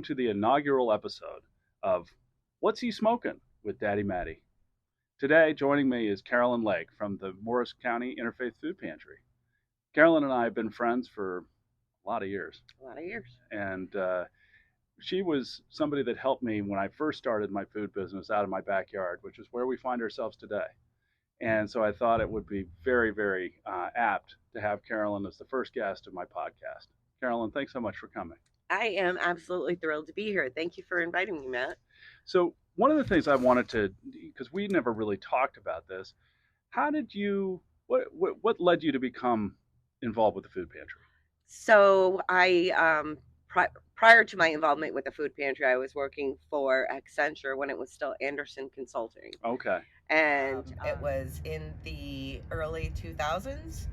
to the inaugural episode of What's He Smokin' with Daddy Matty. Today, joining me is Carolyn Lake from the Morris County Interfaith Food Pantry. Carolyn and I have been friends for a lot of years, A lot of years. and she was somebody that helped me when I first started my food business out of my backyard, which is where we find ourselves today. And so I thought it would be very, very apt to have Carolyn as the first guest of my podcast. Carolyn, thanks so much for coming. I am absolutely thrilled to be here. Thank you for inviting me, Matt. So one of the things I wanted to, because we never really talked about this, how did you, what led you to become involved with the food pantry? So prior to my involvement with the food pantry, I was working for Accenture when it was still Anderson Consulting, Okay. and it was in the early 2000s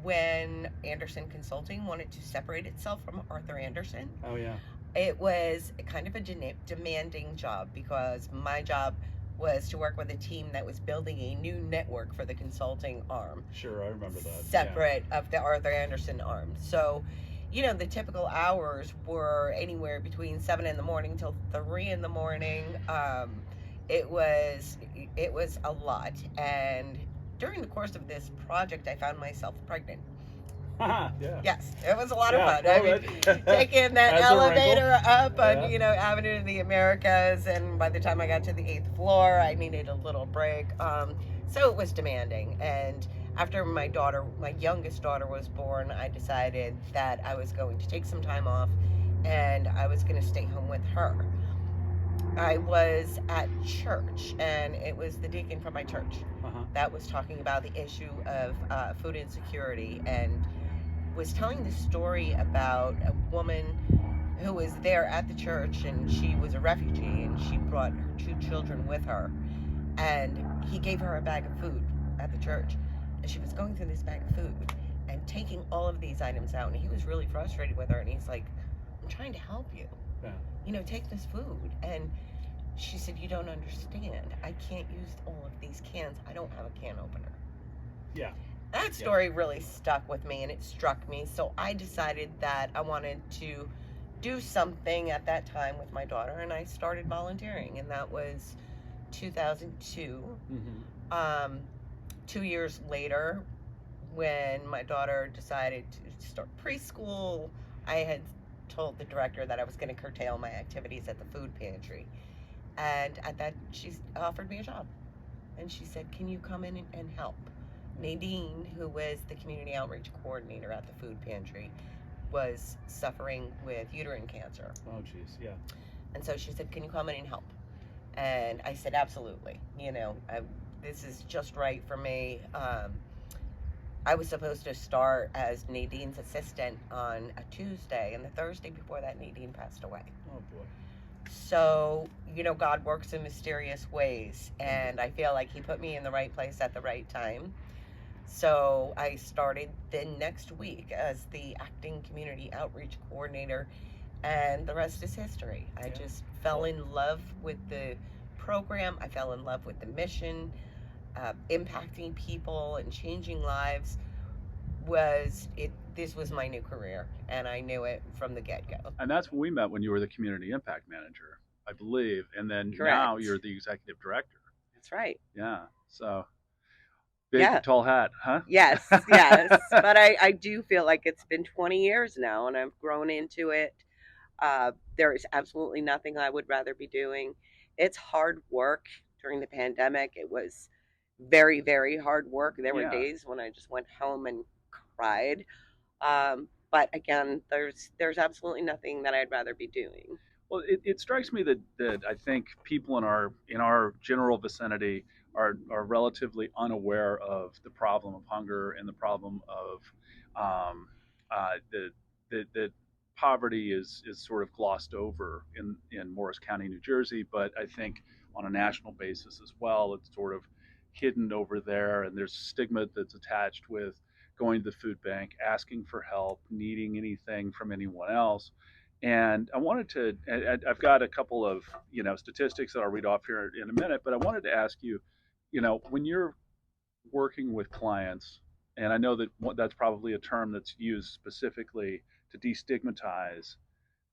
when Anderson Consulting wanted to separate itself from Arthur Anderson. Oh yeah. It was kind of a demanding job because my job was to work with a team that was building a new network for the consulting arm. Sure, I remember that. Separate of the Arthur Anderson arm. So, the typical hours were anywhere between 7 in the morning till 3 in the morning. It was a lot, and during the course of this project, I found myself pregnant. Yeah. Yes, it was a lot of fun. Well, I mean, taking that That's a elevator up on, Yeah. Avenue of the Americas, and by the time I got to the 8th floor, I needed a little break. So it was demanding. And after my youngest daughter was born, I decided that I was going to take some time off, and I was going to stay home with her. I was at church, and it was the deacon from my church that was talking about the issue of food insecurity, and was telling the story about a woman who was there at the church, and she was a refugee, and she brought her 2 children with her, and he gave her a bag of food at the church, and she was going through this bag of food and taking all of these items out, and he was really frustrated with her, and he's like, I'm trying to help you. Yeah. Take this food. And she said, you don't understand. I can't use all of these cans. I don't have a can opener. Yeah. That story really stuck with me, and it struck me. So I decided that I wanted to do something at that time with my daughter, and I started volunteering, and that was 2002. 2 years later, when my daughter decided to start preschool, I had told the director that I was going to curtail my activities at the food pantry. And at that, she offered me a job. And she said, can you come in and help? Nadine, who was the community outreach coordinator at the food pantry, was suffering with uterine cancer. Oh, geez, yeah. And so she said, can you come in and help? And I said, absolutely. This is just right for me. I was supposed to start as Nadine's assistant on a Tuesday, and the Thursday before that, Nadine passed away. Oh, boy. So, God works in mysterious ways, and I feel like he put me in the right place at the right time. So I started the next week as the acting community outreach coordinator, and the rest is history. I just fell in love with the program. I fell in love with the mission. Impacting people and changing lives this was my new career, and I knew it from the get-go. And that's when we met, when you were the community impact manager, I believe, and then Correct. Now you're the executive director. That's right. Yeah. So big tall hat, huh? Yes. But I do feel like it's been 20 years now, and I've grown into it. There is absolutely nothing I would rather be doing. It's hard work. During the pandemic, it was very, very hard work. There were days when I just went home and cried. But again, there's absolutely nothing that I'd rather be doing. Well, it strikes me that I think people in our general vicinity are relatively unaware of the problem of hunger and the problem of that poverty is sort of glossed over in Morris County, New Jersey, but I think on a national basis as well, it's sort of hidden over there, and there's stigma that's attached with going to the food bank, asking for help, needing anything from anyone else. And I've got a couple of, statistics that I'll read off here in a minute, but I wanted to ask you, when you're working with clients, and I know that that's probably a term that's used specifically to destigmatize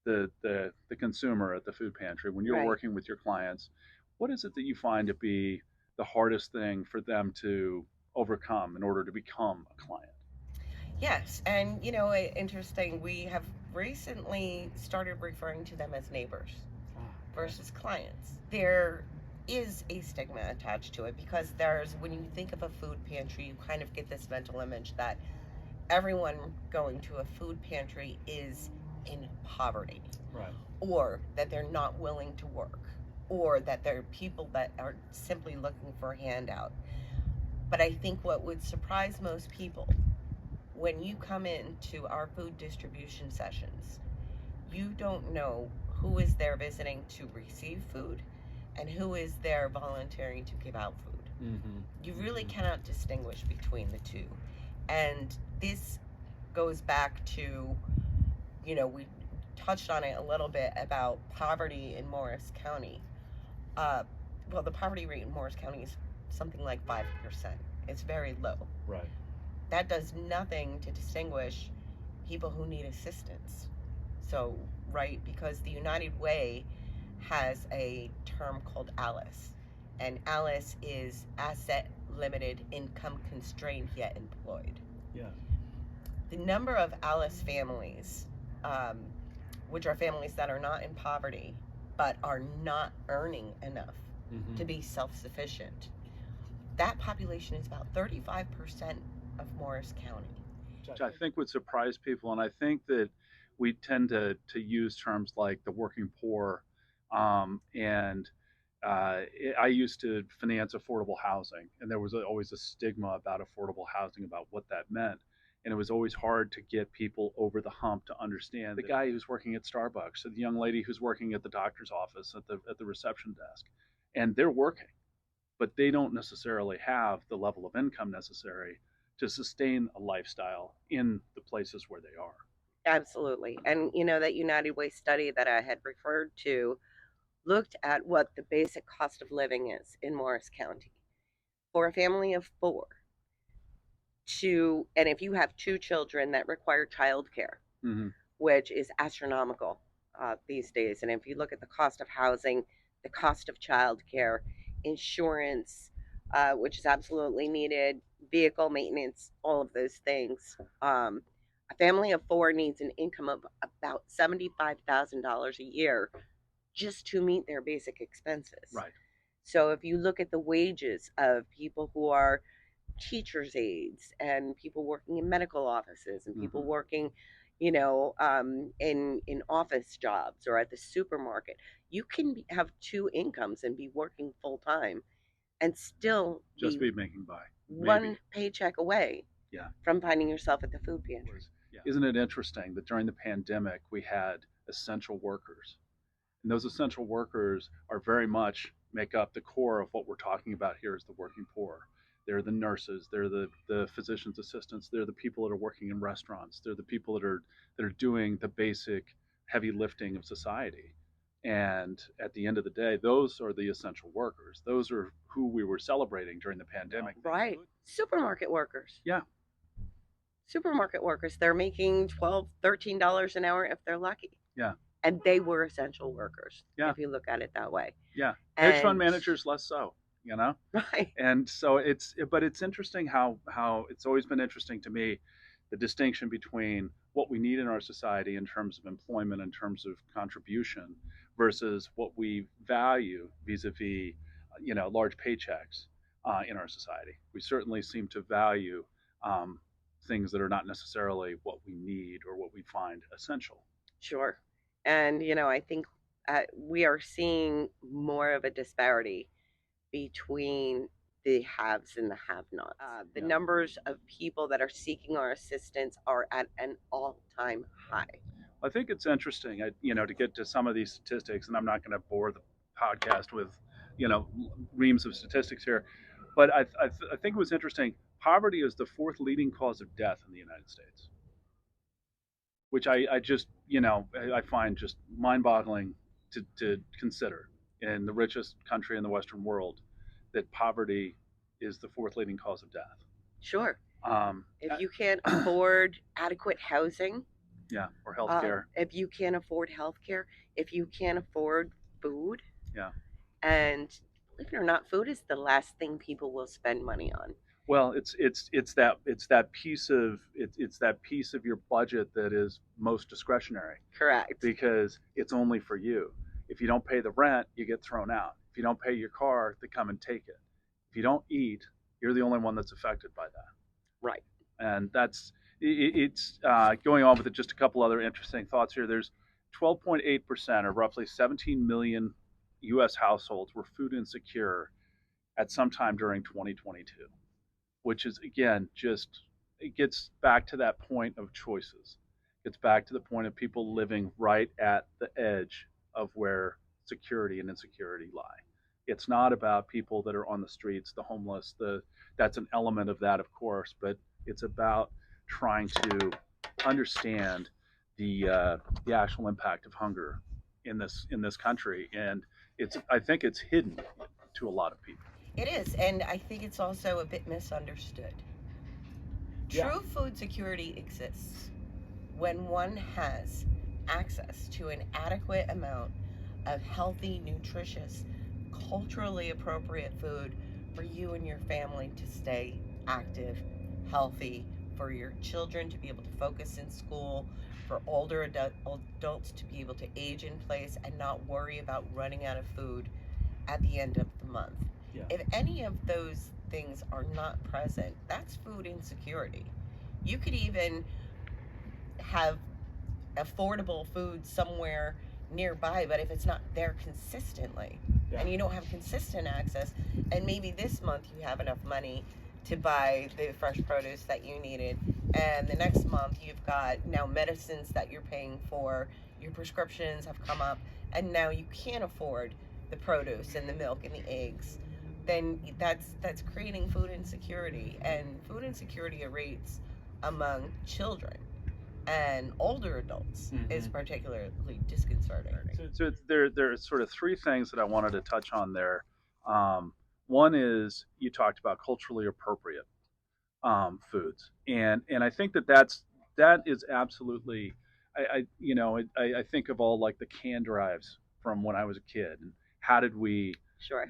the consumer at the food pantry, when you're Right. working with your clients, what is it that you find to be the hardest thing for them to overcome in order to become a client? Yes, and interesting. We have recently started referring to them as neighbors versus clients. There is a stigma attached to it because when you think of a food pantry, you kind of get this mental image that everyone going to a food pantry is in poverty, Right. or that they're not willing to work, or that they're people that are simply looking for a handout. But I think what would surprise most people when you come into our food distribution sessions, you don't know who is there visiting to receive food and who is there volunteering to give out food. You really cannot distinguish between the two. And this goes back to, we touched on it a little bit about poverty in Morris County. Uh, well, the poverty rate in Morris County is something like 5%. It's very low. Right. That does nothing to distinguish people who need assistance. So, right, because the United Way has a term called ALICE, and ALICE is asset limited, income constrained yet employed. Yeah. The number of ALICE families, um, which are families that are not in poverty but are not earning enough to be self sufficient, that population is about 35% of Morris County. Which I think would surprise people. And I think that we tend to use terms like the working poor. And I used to finance affordable housing, and there was always a stigma about affordable housing, about what that meant. And it was always hard to get people over the hump to understand the guy who's working at Starbucks, or the young lady who's working at the doctor's office at the reception desk, and they're working, but they don't necessarily have the level of income necessary to sustain a lifestyle in the places where they are. Absolutely. And that United Way study that I had referred to looked at what the basic cost of living is in Morris County for a family of four. And if you have two children that require childcare, Mm-hmm. which is astronomical these days. And if you look at the cost of housing, the cost of childcare, insurance, which is absolutely needed, vehicle maintenance, all of those things. A family of four needs an income of about $75,000 a year just to meet their basic expenses. Right. So if you look at the wages of people who are teachers' aides and people working in medical offices and people working, in office jobs or at the supermarket, you can have two incomes and be working full time and still Just be making by. one Maybe. paycheck away Yeah. from finding yourself at the food pantry. Yeah. Isn't it interesting that during the pandemic we had essential workers? And those essential workers are very much make up the core of what we're talking about here as the working poor. They're the nurses, they're the physician's assistants, they're the people that are working in restaurants, they're the people that are doing the basic heavy lifting of society. And at the end of the day, those are the essential workers. Those are who we were celebrating during the pandemic. Right. Supermarket workers. Yeah. Supermarket workers, they're making $12, $13 an hour if they're lucky. Yeah. And they were essential workers, yeah. if you look at it that way. Yeah. Hedge fund managers less so, Right. And so it's interesting how it's always been interesting to me, the distinction between what we need in our society in terms of employment, in terms of contribution, versus what we value vis-a-vis, large paychecks in our society. We certainly seem to value things that are not necessarily what we need or what we find essential. Sure. And, I think we are seeing more of a disparity between the haves and the have-nots. The numbers of people that are seeking our assistance are at an all-time high. I think it's interesting, to get to some of these statistics, and I'm not going to bore the podcast with, reams of statistics here, but I think it was interesting. Poverty is the fourth leading cause of death in the United States, which I just, I find just mind-boggling to consider in the richest country in the Western world, that poverty is the fourth leading cause of death. Sure. If you can't afford adequate housing, Yeah, or healthcare. If you can't afford healthcare, if you can't afford food, Yeah. and believe it or not, food is the last thing people will spend money on. Well, it's that piece of it's that piece of your budget that is most discretionary Correct. because it's only for you. If you don't pay the rent, you get thrown out. If you don't pay your car, they come and take it. If you don't eat, you're the only one that's affected by that. Right. And that's it's going on with it. Just a couple other interesting thoughts here. There's 12.8% or roughly 17 million U.S. households were food insecure at some time during 2022, which is again just it gets back to that point of choices. It's back to the point of people living right at the edge of where security and insecurity lie. It's not about people that are on the streets, the homeless, the that's an element of that, of course, but it's about trying to understand the actual impact of hunger in this country, and it's I think it's hidden to a lot of people. It is, and I think it's also a bit misunderstood. Yeah. True food security exists when one has access to an adequate amount of healthy, nutritious, culturally appropriate food for you and your family to stay active, healthy, for your children to be able to focus in school, for older adults to be able to age in place and not worry about running out of food at the end of the month. Yeah. If any of those things are not present, that's food insecurity. You could even have affordable food somewhere nearby, but if it's not there consistently, Yeah. and you don't have consistent access, and maybe this month you have enough money to buy the fresh produce that you needed, and the next month you've got now medicines that you're paying for, your prescriptions have come up, and now you can't afford the produce and the milk and the eggs, then that's creating food insecurity, and food insecurity rates among children and older adults is particularly disconcerting. So there are sort of three things that I wanted to touch on there. Um, One is you talked about culturally appropriate foods, and I think that is absolutely. I think of all like the can drives from when I was a kid, and how did we Sure.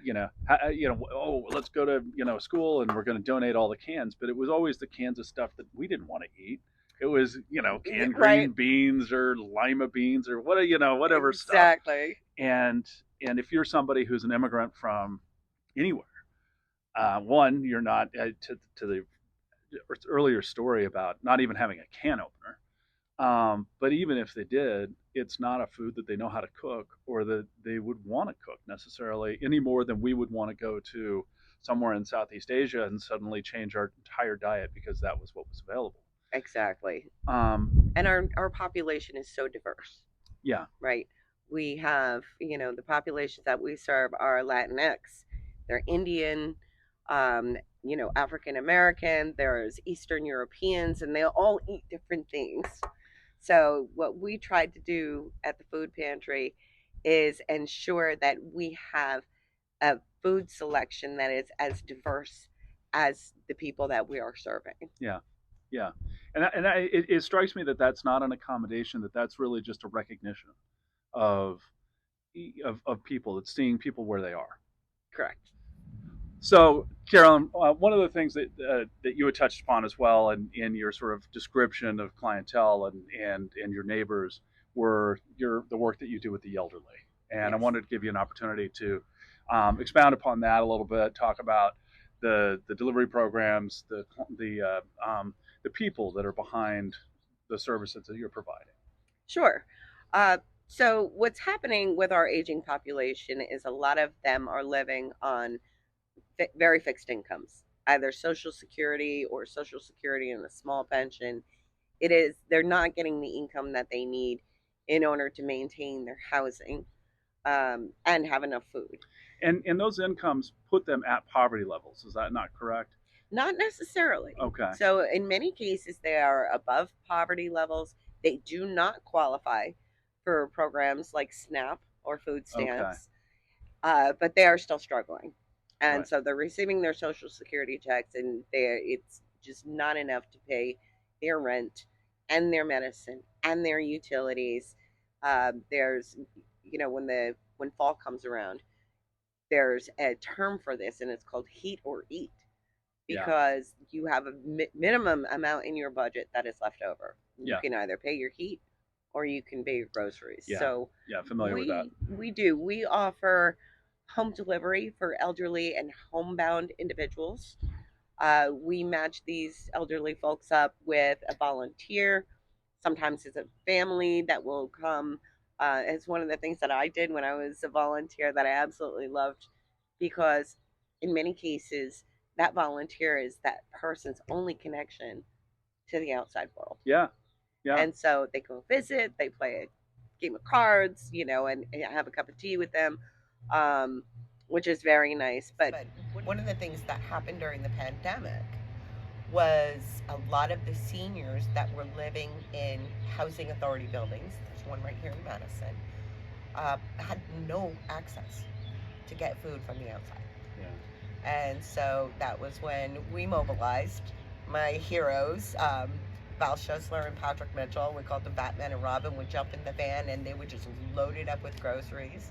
oh, let's go to school and we're going to donate all the cans, but it was always the cans of stuff that we didn't want to eat. It was canned green Right. beans or lima beans or whatever stuff. Exactly. And if you're somebody who's an immigrant from anywhere, one, you're not to the earlier story about not even having a can opener. But even if they did, it's not a food that they know how to cook or that they would want to cook necessarily any more than we would want to go to somewhere in Southeast Asia and suddenly change our entire diet because that was what was available. Exactly. Um, And our population is so diverse, yeah, right? We have, the populations that we serve are Latinx, they're Indian, African American, there's Eastern Europeans, and they all eat different things. So, what we tried to do at the food pantry is ensure that we have a food selection that is as diverse as the people that we are serving. yeah, yeah. It strikes me that that's not an accommodation, that that's really just a recognition of of people. It's seeing people where they are. Correct. So, Carolyn, one of the things that you had touched upon as well in your sort of description of clientele and your neighbors were the work that you do with the elderly, and I Yes. wanted to give you an opportunity to expound upon that a little bit, talk about the delivery programs, the people that are behind the services that you're providing. Sure. Uh, so, what's happening with our aging population is a lot of them are living on very fixed incomes, either Social Security or Social Security and a small pension. They're not getting the income that they need in order to maintain their housing, and have enough food. And those incomes put them at poverty levels. Is that not correct? Not necessarily. Okay. So, in many cases, they are above poverty levels. They do not qualify for programs like SNAP or food Okay. stamps, but they are still struggling. And Right. so they're receiving their Social Security checks, and it's just not enough to pay their rent, and their medicine and their utilities. There's, when fall comes around, there's a term for this, and it's called heat or eat, Yeah. because you have a minimum amount in your budget that is left over. You Yeah. can either pay your heat or you can pay your groceries. Yeah. So Yeah. Familiar with that. we offer home delivery for elderly and homebound individuals. We match these elderly folks up with a volunteer. Sometimes it's a family that will come. It's one of the things that I did when I was a volunteer that I absolutely loved, because in many cases, that volunteer is that person's only connection to the outside world. Yeah. Yeah. And so they go visit, they play a game of cards, and have a cup of tea with them, um, which is very nice. But one of the things that happened during the pandemic was a lot of the seniors that were living in housing authority buildings, there's one right here in Madison, had no access to get food from the outside. Yeah. And so that was when we mobilized my heroes, Val Schussler and Patrick Mitchell. We called them Batman and Robin, would jump in the van and they would just load it up with groceries.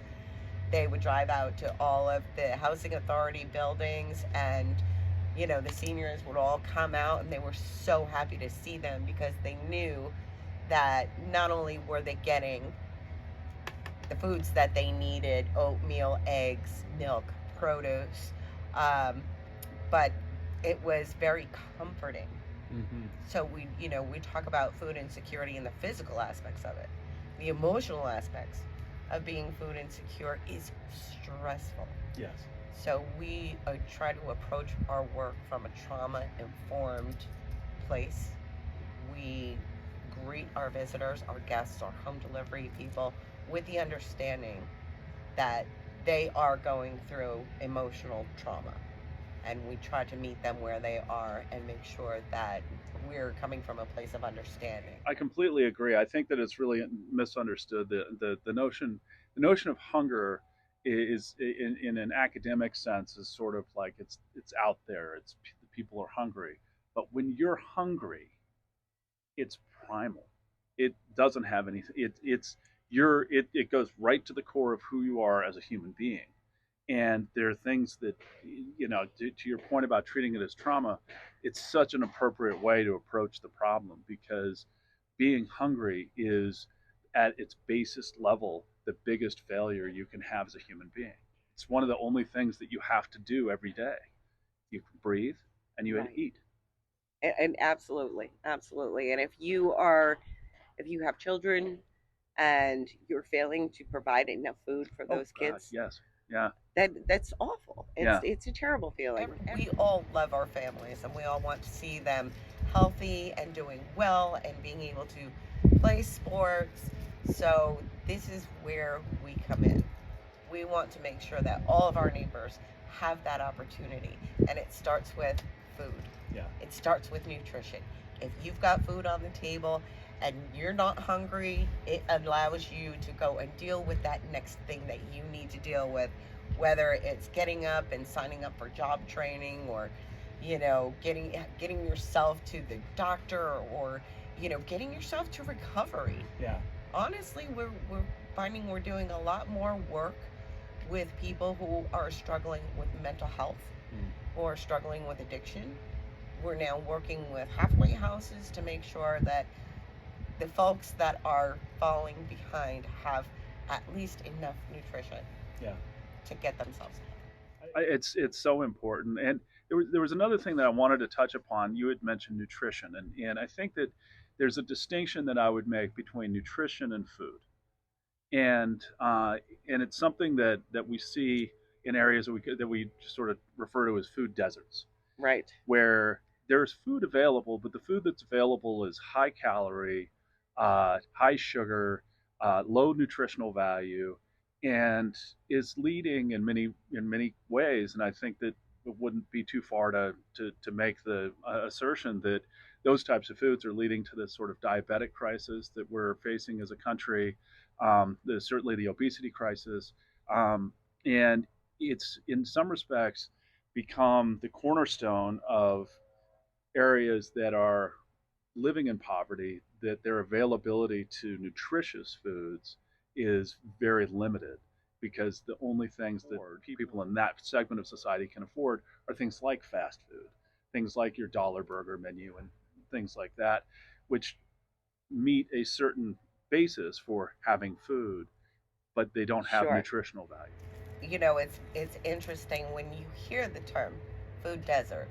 They would drive out to all of the housing authority buildings, and the seniors would all come out, and they were so happy to see them because they knew that not only were they getting the foods that they needed, oatmeal, eggs, milk, produce, but it was very comforting. Mm-hmm. So we talk about food insecurity and the physical aspects of it. The emotional aspects of being food insecure is stressful. Yes. So we try to approach our work from a trauma-informed place. We greet our visitors, our guests, our home delivery people with the understanding that they are going through emotional trauma. And we try to meet them where they are and make sure that we're coming from a place of understanding. I completely agree. I think that it's really misunderstood. The notion of hunger is in an academic sense is sort of like it's out there. It's people are hungry, but when you're hungry, it's primal. It doesn't have anything. It goes right to the core of who you are as a human being. And there are things that, to your point about treating it as trauma, it's such an appropriate way to approach the problem, because being hungry is at its basest level the biggest failure you can have as a human being. It's one of the only things that you have to do every day. You breathe and you Right. eat. And absolutely, absolutely. And if you have children and you're failing to provide enough food for those kids, yes. Yeah. That's awful. Yeah. It's a terrible feeling. We all love our families, and we all want to see them healthy and doing well and being able to play sports. So this is where we come in. We want to make sure that all of our neighbors have that opportunity, and it starts with food. Yeah. It starts with nutrition. If you've got food on the table and you're not hungry, it allows you to go and deal with that next thing that you need to deal with, whether it's getting up and signing up for job training, or getting yourself to the doctor, or getting yourself to recovery. Yeah. Honestly, we're finding we're doing a lot more work with people who are struggling with mental health, who are struggling with addiction. We're now working with halfway houses to make sure that the folks that are falling behind have at least enough nutrition, Yeah. to get themselves. It's so important. And there was another thing that I wanted to touch upon. You had mentioned nutrition, and I think that there's a distinction that I would make between nutrition and food, and it's something that we see in areas that we sort of refer to as food deserts, Right. where there's food available, but the food that's available is high calorie, high sugar, low nutritional value, and is leading in many ways. And I think that it wouldn't be too far to make the assertion that those types of foods are leading to this sort of diabetic crisis that we're facing as a country. There's certainly the obesity crisis, and it's in some respects become the cornerstone of areas that are living in poverty, that their availability to nutritious foods is very limited, because the only things that people in that segment of society can afford are things like fast food, things like your dollar burger menu, and things like that, which meet a certain basis for having food, but they don't have Sure. nutritional value. It's interesting when you hear the term food desert,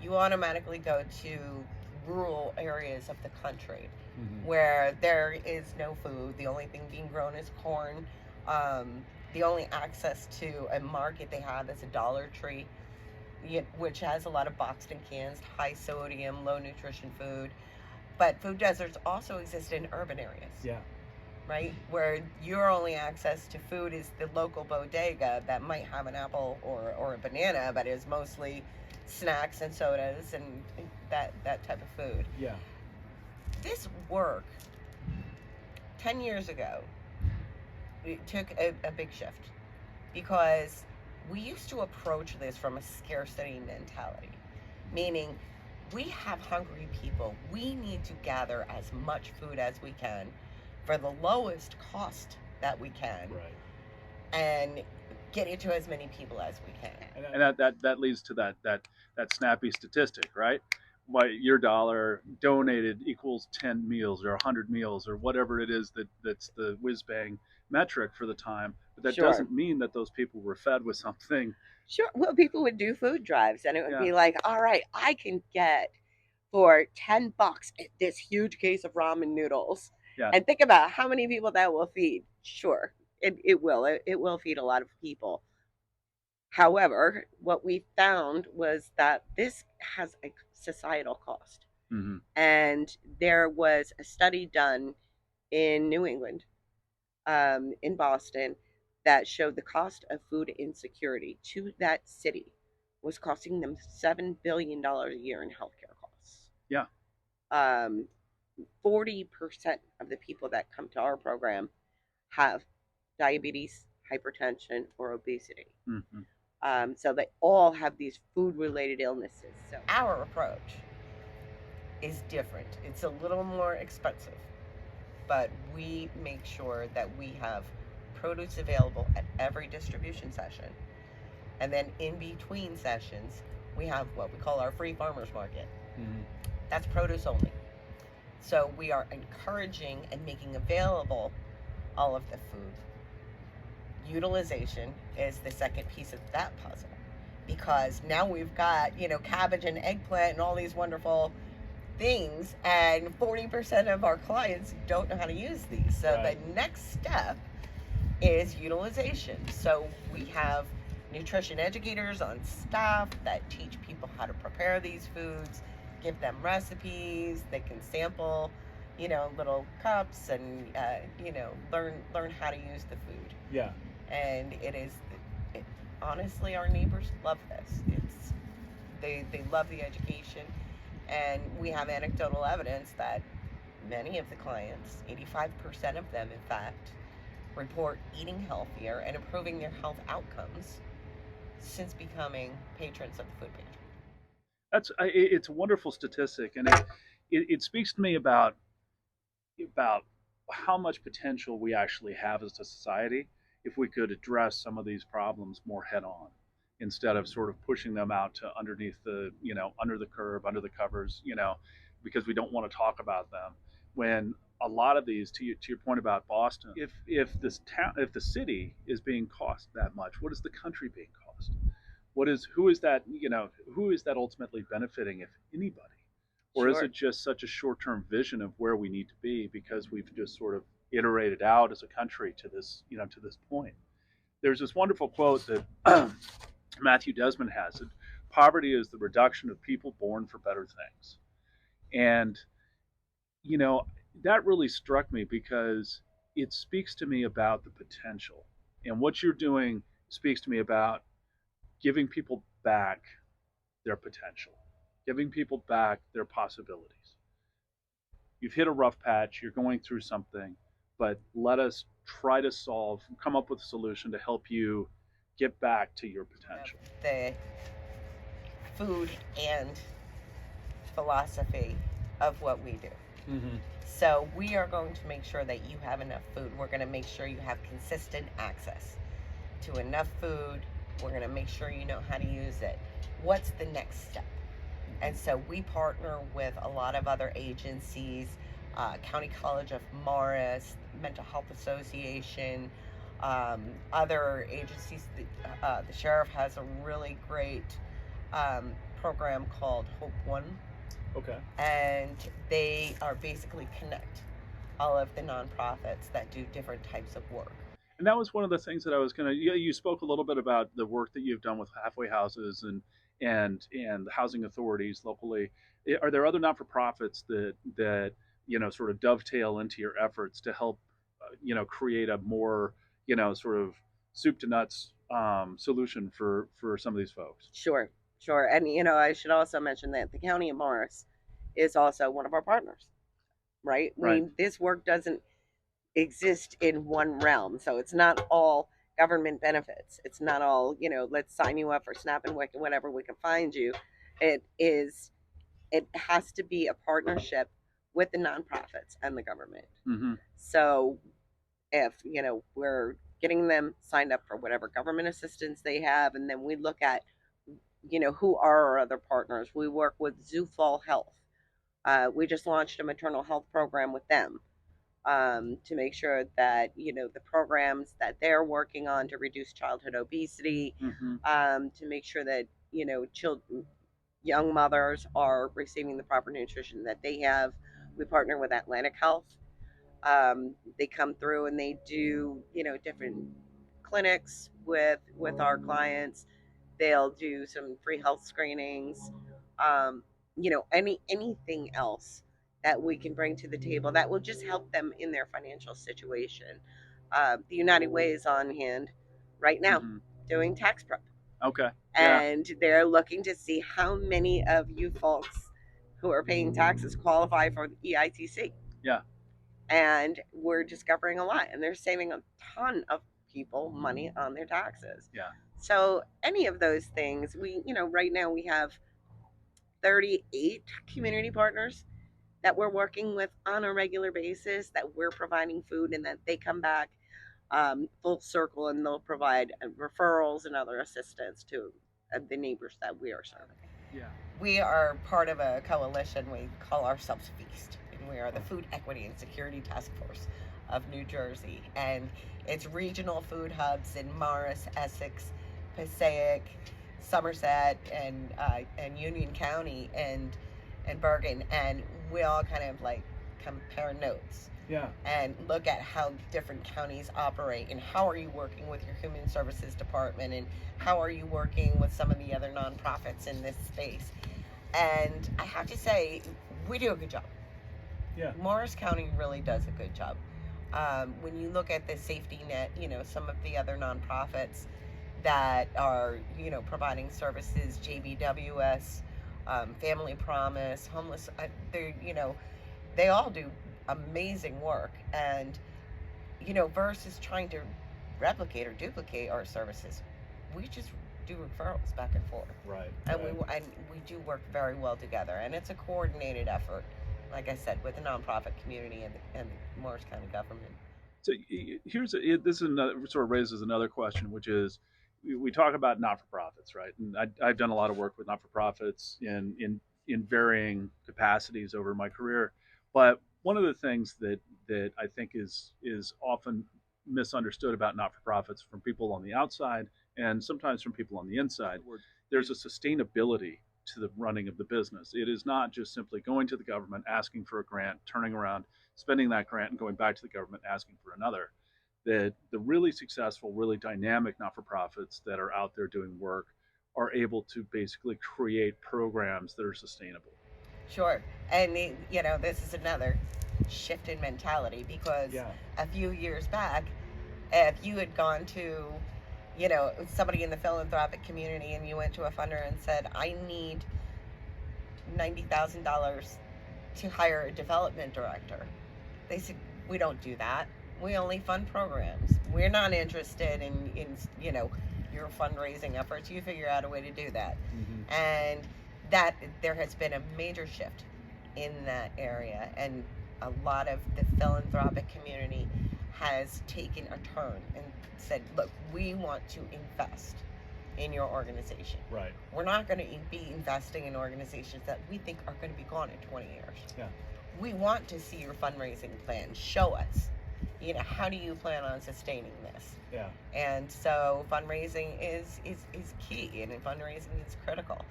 you automatically go to rural areas of the country where there is no food. The only thing being grown is corn. The only access to a market they have is a Dollar Tree, which has a lot of boxed and canned, high sodium, low nutrition food. But food deserts also exist in urban areas. Yeah. Right? Where your only access to food is the local bodega that might have an apple or a banana, but is mostly snacks and sodas and that type of food. Yeah. This work 10 years ago, it took a big shift, because we used to approach this from a scarcity mentality, meaning we have hungry people. We need to gather as much food as we can for the lowest cost that we can, Right. and get it to as many people as we can. And that leads to that snappy statistic, right? Why your dollar donated equals 10 meals or 100 meals or whatever it is, that's the whiz bang metric for the time. But that Sure. doesn't mean that those people were fed with something. Sure. Well, people would do food drives, and it would Yeah. be like, all right, I can get for $10 this huge case of ramen noodles. Yeah. And think about how many people that will feed. Sure, it will. It will feed a lot of people. However, what we found was that this has a societal cost. Mm-hmm. And there was a study done in New England, in Boston, that showed the cost of food insecurity to that city was costing them $7 billion a year in healthcare costs. Yeah. 40% of the people that come to our program have diabetes, hypertension, or obesity. Mm-hmm. So they all have these food-related illnesses. So our approach is different. It's a little more expensive, but we make sure that we have produce available at every distribution session. And then in between sessions, we have what we call our free farmers market. Mm-hmm. That's produce only. So we are encouraging and making available all of the food. Utilization is the second piece of that puzzle, because now we've got, cabbage and eggplant and all these wonderful things, and 40% of our clients don't know how to use these. So Right. The next step is utilization. So we have nutrition educators on staff that teach people how to prepare these foods, give them recipes. They can sample, little cups, and learn how to use the food. Yeah. And honestly, our neighbors love this. They love the education, and we have anecdotal evidence that many of the clients, 85% of them, in fact, report eating healthier and improving their health outcomes since becoming patrons of the food pantry. It's a wonderful statistic, and it speaks to me about how much potential we actually have as a society if we could address some of these problems more head on, instead of sort of pushing them out to underneath under the curb, under the covers, because we don't want to talk about them. When a lot of these, to your point about Boston, if the city is being cost that much, what is the country being cost? Who is that ultimately benefiting, if anybody? Or is Sure. it just such a short-term vision of where we need to be, because we've just sort of iterated out as a country to this point? There's this wonderful quote that Matthew Desmond has: that poverty is the reduction of people born for better things. And that really struck me, because it speaks to me about the potential, and what you're doing speaks to me about giving people back their potential, giving people back their possibilities. You've hit a rough patch, you're going through something, but let us try to come up with a solution to help you get back to your potential. The food and philosophy of what we do. Mm-hmm. So we are going to make sure that you have enough food. We're going to make sure you have consistent access to enough food. We're going to make sure you know how to use it. What's the next step? And so we partner with a lot of other agencies, County College of Morris, Mental Health Association, other agencies. The sheriff has a really great program called Hope One. Okay. And they are basically connect all of the nonprofits that do different types of work. And that was one of the things that I was gonna. You spoke a little bit about the work that you've done with halfway houses and the housing authorities locally. Are there other not for profits that sort of dovetail into your efforts to help create a more sort of soup to nuts solution for some of these folks? Sure, sure. And, I should also mention that the County of Morris is also one of our partners, right? Right. This work doesn't exist in one realm. So it's not all government benefits. It's not all, let's sign you up for Snap and Wick and whatever we can find you. It has to be a partnership with the nonprofits and the government. Mm-hmm. So if, we're getting them signed up for whatever government assistance they have, and then we look at, who are our other partners. We work with Zufall Health. We just launched a maternal health program with them. To make sure that the programs that they're working on to reduce childhood obesity, Mm-hmm. to make sure that children, young mothers are receiving the proper nutrition that they have. We partner with Atlantic Health. They come through and they do different clinics with our clients. They'll do some free health screenings. Anything else that we can bring to the table that will just help them in their financial situation. The United Way is on hand right now, Mm-hmm. doing tax prep. Okay. And they're looking to see how many of you folks who are paying taxes qualify for the EITC. Yeah. And we're discovering a lot, and they're saving a ton of people money on their taxes. Yeah. So any of those things, right now we have 38 community partners that we're working with on a regular basis, that we're providing food, and that they come back full circle and they'll provide referrals and other assistance to the neighbors that we are serving. Yeah. We are part of a coalition. We call ourselves Feast, and we are the Food Equity and Security Task Force of New Jersey. And it's regional food hubs in Morris, Essex, Passaic, Somerset, and Union County, and Bergen, and we all kind of like compare notes. Yeah. And look at how different counties operate, and how are you working with your human services department, and how are you working with some of the other nonprofits in this space. And I have to say, we do a good job. Yeah. Morris County really does a good job. When you look at the safety net, some of the other nonprofits that are, providing services, JBWS, Family Promise, Homeless, they all do amazing work. And, versus trying to replicate or duplicate our services, we just do referrals back and forth. Right. And we do work very well together. And it's a coordinated effort, like I said, with the nonprofit community and the Morris County government. So this is another, sort of raises another question, which is, we talk about not-for-profits, right? And I've done a lot of work with not-for-profits in varying capacities over my career. But one of the things that I think is often misunderstood about not-for-profits from people on the outside, and sometimes from people on the inside, there's a sustainability to the running of the business. It is not just simply going to the government, asking for a grant, turning around, spending that grant, and going back to the government, asking for another. That the really successful, really dynamic not-for-profits that are out there doing work are able to basically create programs that are sustainable. Sure. And, this is another shift in mentality, because a few years back, if you had gone to, somebody in the philanthropic community, and you went to a funder and said, I need $90,000 to hire a development director, they said, we don't do that. We only fund programs. We're not interested in your fundraising efforts. You figure out a way to do that. Mm-hmm. And that there has been a major shift in that area, and a lot of the philanthropic community has taken a turn and said, look, we want to invest in your organization. Right. We're not going to be investing in organizations that we think are going to be gone in 20 years. Yeah. We want to see your fundraising plan. Show us, how do you plan on sustaining this? Yeah. And so fundraising is key, and fundraising is critical.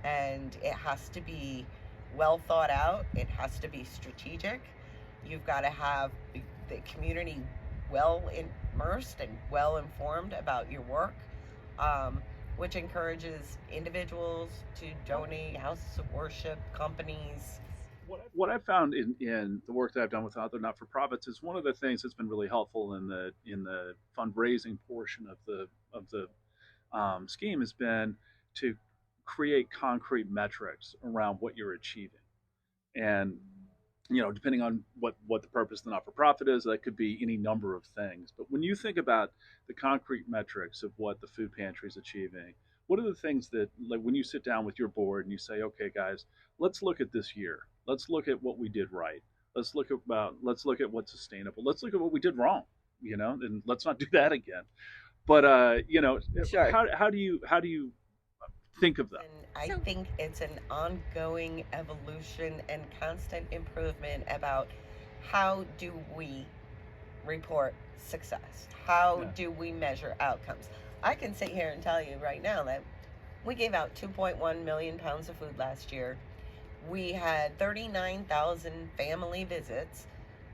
And it has to be well thought out. It has to be strategic. You've got to have the community well immersed and well informed about your work, which encourages individuals to donate, houses of worship, companies. What I've found in the work that I've done with other not-for-profits is one of the things that's been really helpful in the fundraising portion of the scheme has been to create concrete metrics around what you're achieving. And depending on what the purpose of the not-for-profit is, that could be any number of things. But when you think about the concrete metrics of what the food pantry is achieving, what are the things that, like, when you sit down with your board and you say, okay, guys, let's look at this year. Let's look at what we did right. Let's look at what's sustainable. Let's look at what we did wrong. And let's not do that again. But Sure. how do you think of them? And I think it's an ongoing evolution and constant improvement about how do we report success? How do we measure outcomes? I can sit here and tell you right now that we gave out 2.1 million pounds of food last year. We had 39,000 family visits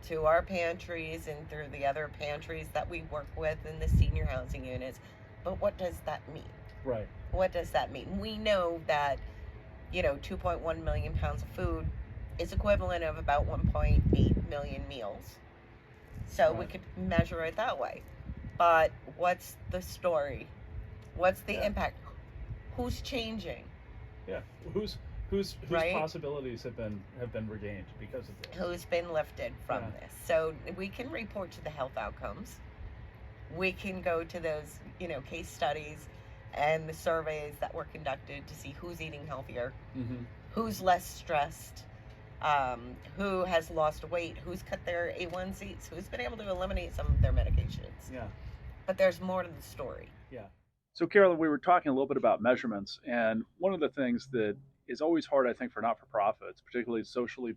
to our pantries and through the other pantries that we work with in the senior housing units. But what does that mean? Right. What does that mean? We know that, 2.1 million pounds of food is equivalent of about 1.8 million meals. So we could measure it that way. But what's the story? What's the impact? Who's changing? Yeah. Whose possibilities have been regained because of this? Who's been lifted from this? So we can report to the health outcomes. We can go to those, case studies and the surveys that were conducted to see who's eating healthier, who's less stressed, who has lost weight, who's cut their A1Cs, who's been able to eliminate some of their medications. Yeah. But there's more to the story. Yeah. So, Carolyn, we were talking a little bit about measurements, and one of the things that is always hard, I think, for not-for-profits, particularly socially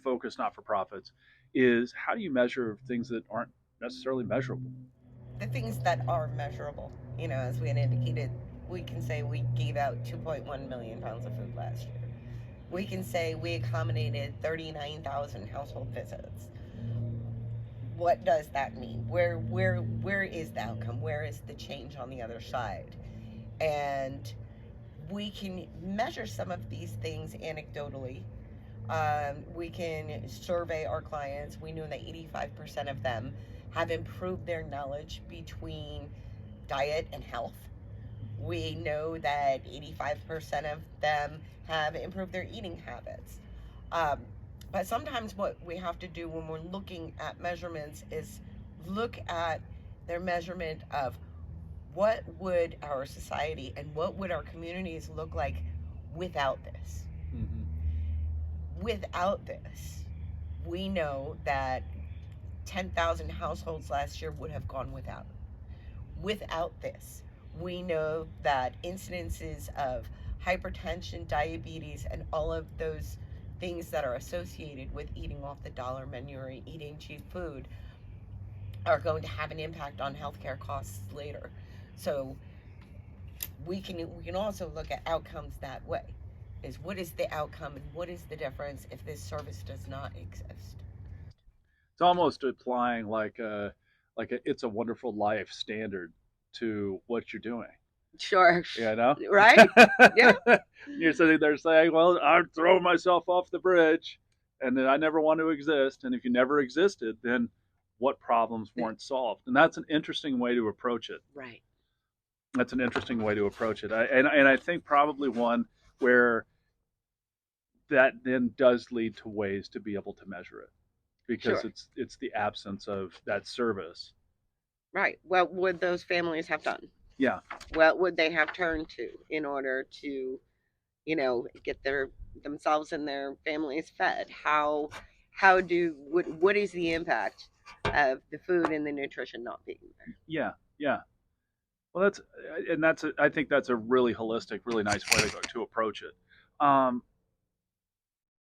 focused not-for-profits, is how do you measure things that aren't necessarily measurable? The things that are measurable, as we had indicated, we can say we gave out 2.1 million pounds of food last year. We can say we accommodated 39,000 household visits. What does that mean? Where is the outcome? Where is the change on the other side? And we can measure some of these things anecdotally. We can survey our clients. We know that 85% of them have improved their knowledge between diet and health. We know that 85% of them have improved their eating habits. But sometimes what we have to do when we're looking at measurements is look at their measurement of what would our society and what would our communities look like without this. Without this, we know that 10,000 households last year would have gone without. Without this, we know that incidences of hypertension, diabetes, and all of those things that are associated with eating off the dollar menu or eating cheap food are going to have an impact on healthcare costs later. So we can also look at outcomes that way. Is what is the outcome and what is the difference if this service does not exist? It's almost applying like a "It's a Wonderful Life" standard to what you're doing. Sure. Right? Yeah. You're sitting there saying, "Well, I'm throwing myself off the bridge, and then I never want to exist. And if you never existed, then what problems weren't solved?" And that's an interesting way to approach it. Right. That's an interesting way to approach it. And I think probably one where that then does lead to ways to be able to measure it, because it's the absence of that service. Right. What would those families have done? Yeah. What would they have turned to in order to, get their themselves and their families fed? What is the impact of the food and the nutrition not being there? Yeah, yeah. Well, I think that's a really holistic, really nice way to approach it. Um,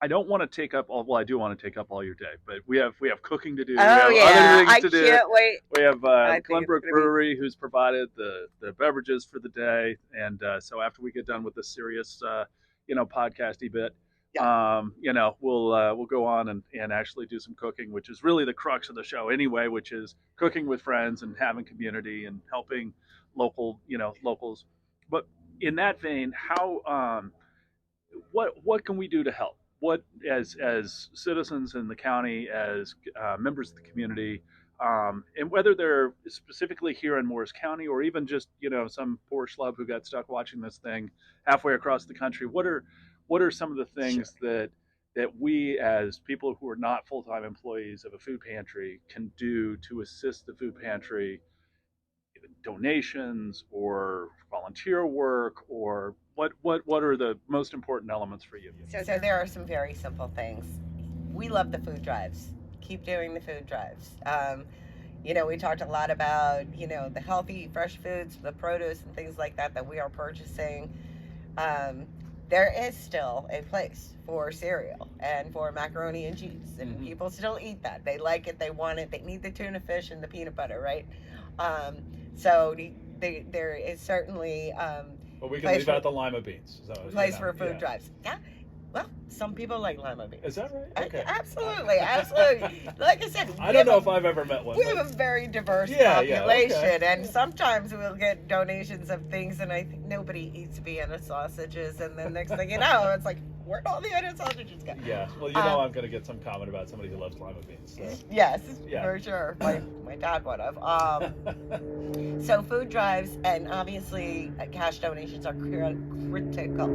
I don't want to take up all. Well, I do want to take up all your day, but we have cooking to do. We Oh have yeah, other things I to do. can't wait. We have I think it's Glenbrook gonna be Brewery, who's provided the beverages for the day, and so after we get done with this serious, podcasty bit, yeah. we'll go on and actually do some cooking, which is really the crux of the show anyway, which is cooking with friends and having community and helping locals. But in that vein, how what can we do to help? What as citizens in the county, as members of the community, and whether they're specifically here in Morris County or even just some poor schlub who got stuck watching this thing halfway across the country, what are some of the things Sure. that we as people who are not full-time employees of a food pantry can do to assist the food pantry, donations or volunteer work, or what are the most important elements for you? So there are some very simple things. We love the food drives. Keep doing the food drives. We talked a lot about the healthy, fresh foods, the produce and things like that we are purchasing. There is still a place for cereal and for macaroni and cheese, and people still eat that. They like it. They want it. They need the tuna fish and the peanut butter, right? So there is certainly But we can leave out the lima beans. So, place for food drives. Yeah. Well, some people like lima beans. Is that right? Okay. Absolutely. Like I said, I don't know if I've ever met one. We have a very diverse population, and sometimes we'll get donations of things, and I think nobody eats Vienna sausages, and then next thing you know, it's like, where'd all the Vienna sausages go? Yeah, well, I'm going to get some comment about somebody who loves lima beans. So. Yes, for sure. My dad would have. So food drives and obviously cash donations are critical.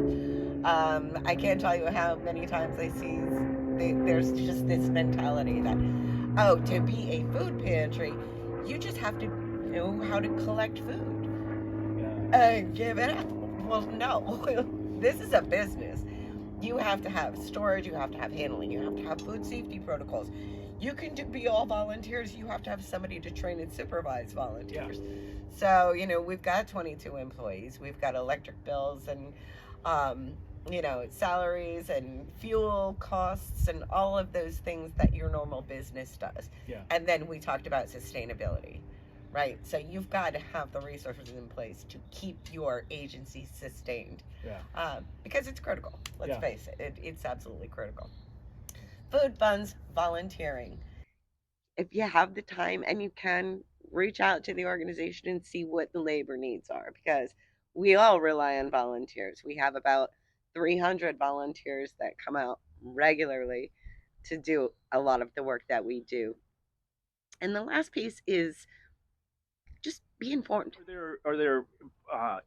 I can't tell you how many times I see there's just this mentality that, to be a food pantry, you just have to know how to collect food. Give it up. Well, no. This is a business. You have to have storage, you have to have handling, you have to have food safety protocols. You can be all volunteers. You have to have somebody to train and supervise volunteers. Yeah. So, we've got 22 employees. We've got electric bills and, salaries and fuel costs and all of those things that your normal business does. Yeah. And then we talked about sustainability, right? So you've got to have the resources in place to keep your agency sustained. Yeah. Because it's critical. Let's face it. It's absolutely critical. Food funds, volunteering. If you have the time and you can, reach out to the organization and see what the labor needs are, because we all rely on volunteers. We have about 300 volunteers that come out regularly to do a lot of the work that we do. And the last piece is just be informed. Are there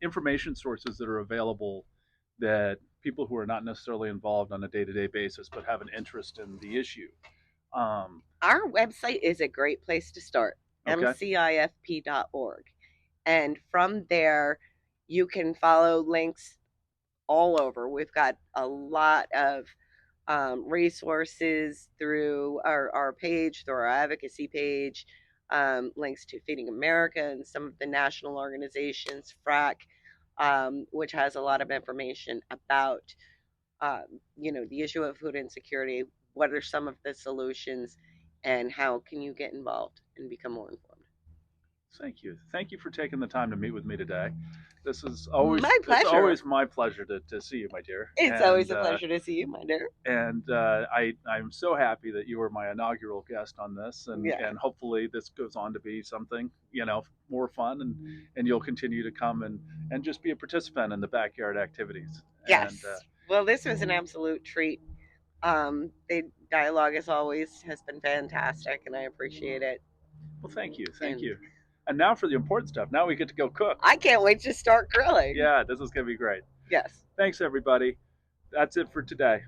information sources that are available that people who are not necessarily involved on a day-to-day basis but have an interest in the issue? Our website is a great place to start, mcifp.org. And from there, you can follow links all over. We've got a lot of resources through our page, through our advocacy page, links to Feeding America and some of the national organizations, FRAC, which has a lot of information about, the issue of food insecurity. What are some of the solutions, and how can you get involved and become more informed? Thank you. Thank you for taking the time to meet with me today. This is always my pleasure. It's always my pleasure to see you, my dear. It's always a pleasure to see you, my dear. And I'm so happy that you were my inaugural guest on this, and hopefully this goes on to be something more fun, and you'll continue to come and just be a participant in the backyard activities. Yes. Well, this was an absolute treat. The dialogue, as always, has been fantastic, and I appreciate it. Well, thank you. And now for the important stuff. Now we get to go cook. I can't wait to start grilling. Yeah, this is going to be great. Yes. Thanks, everybody. That's it for today.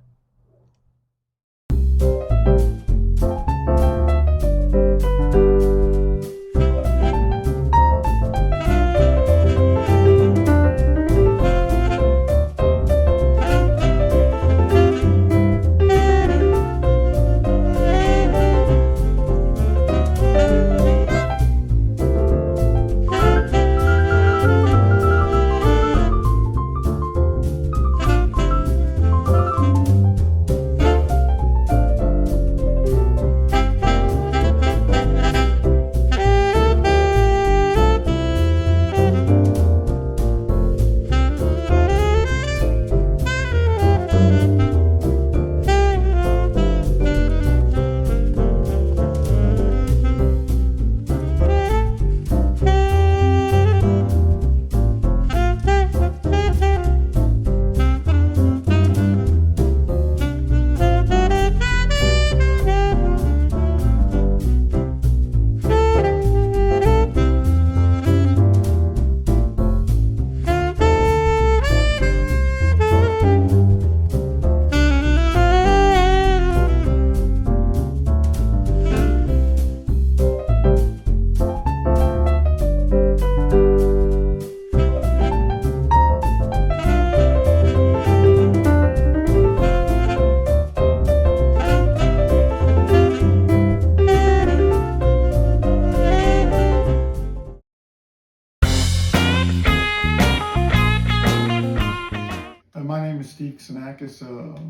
as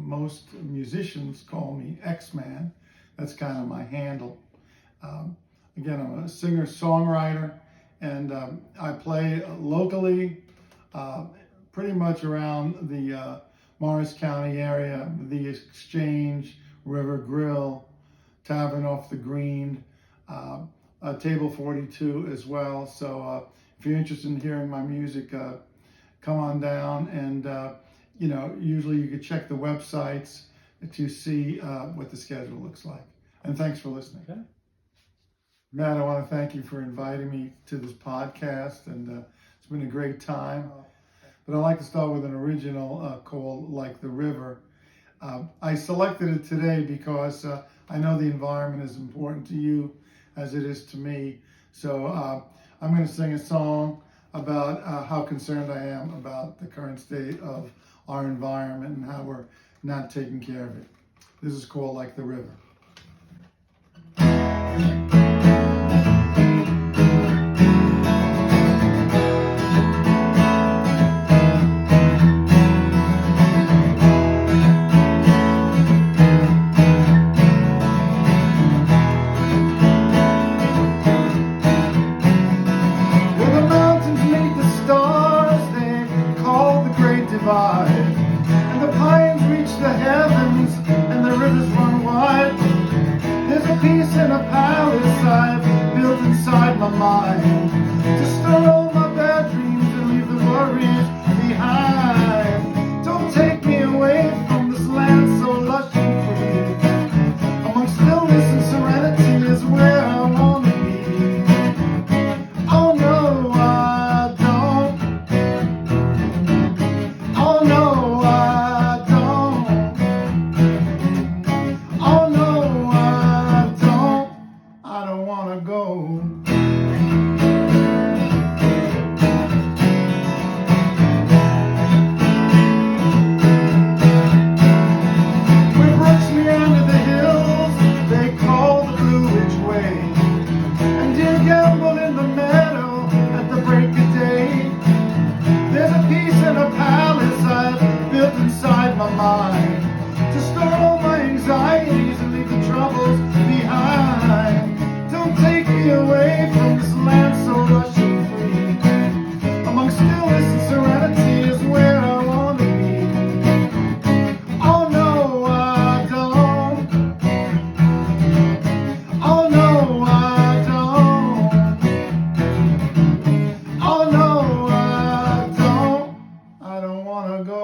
most musicians call me X-Man. That's kind of my handle. Again, I'm a singer-songwriter, and I play locally, pretty much around the Morris County area, the Exchange, River Grill, Tavern Off the Green, Table 42 as well. So if you're interested in hearing my music, come on down, and usually you could check the websites to see what the schedule looks like. And thanks for listening. Okay. Matt, I want to thank you for inviting me to this podcast, and it's been a great time. But I'd like to start with an original called Like the River. I selected it today because I know the environment is important to you as it is to me. So I'm going to sing a song about how concerned I am about the current state of our environment and how we're not taking care of it. This is called Like the River. And the pines reach the heavens, and the rivers run wide. There's a peace and a palace I've built inside my mind, to store all my bad dreams and leave the worries behind. Don't take me away from this land so lush and free. Amongst stillness and serenity is where I want to be. Oh no, I don't. Oh no, I don't. Oh no, I don't. I don't want to go. Where brooks meander the hills, they call the Blue Ridge Way, and deer gamble in the meadow at the break of day. There's a peace and a palace I've built inside my mind, to store all my anxieties and leave the troubles behind. Don't take me away from this land so lush and free. Amongst stillness and serenity is where I want to be. Oh no, I don't. Oh no, I don't. Oh no, I don't want to go.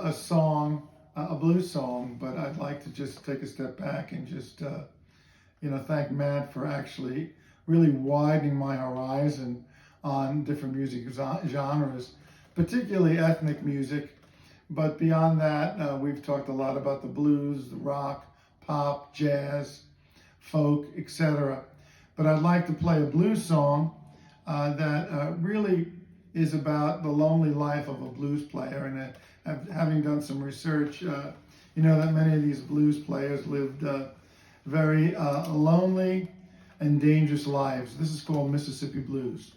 a song, a blues song, but I'd like to just take a step back and just, thank Matt for actually really widening my horizon on different music genres, particularly ethnic music. But beyond that, we've talked a lot about the blues, the rock, pop, jazz, folk, etc. But I'd like to play a blues song that really is about the lonely life of a blues player. And having done some research, that many of these blues players lived very lonely and dangerous lives. This is called Mississippi Blues.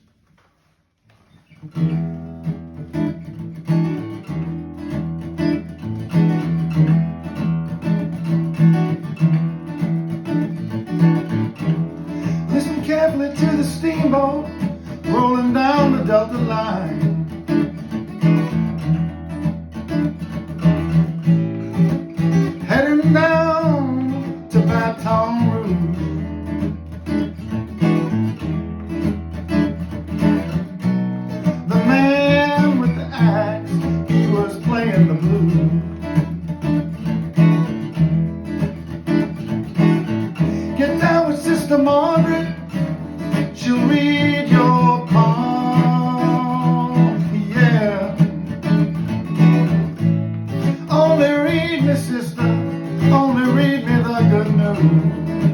Listen carefully to the steamboat rolling down the Delta line. Heading down to Baton Rouge. The man with the axe, he was playing the blues. Get down with Sister Margaret, she'll read your palm, yeah. Only read me, sister, only read me the good news.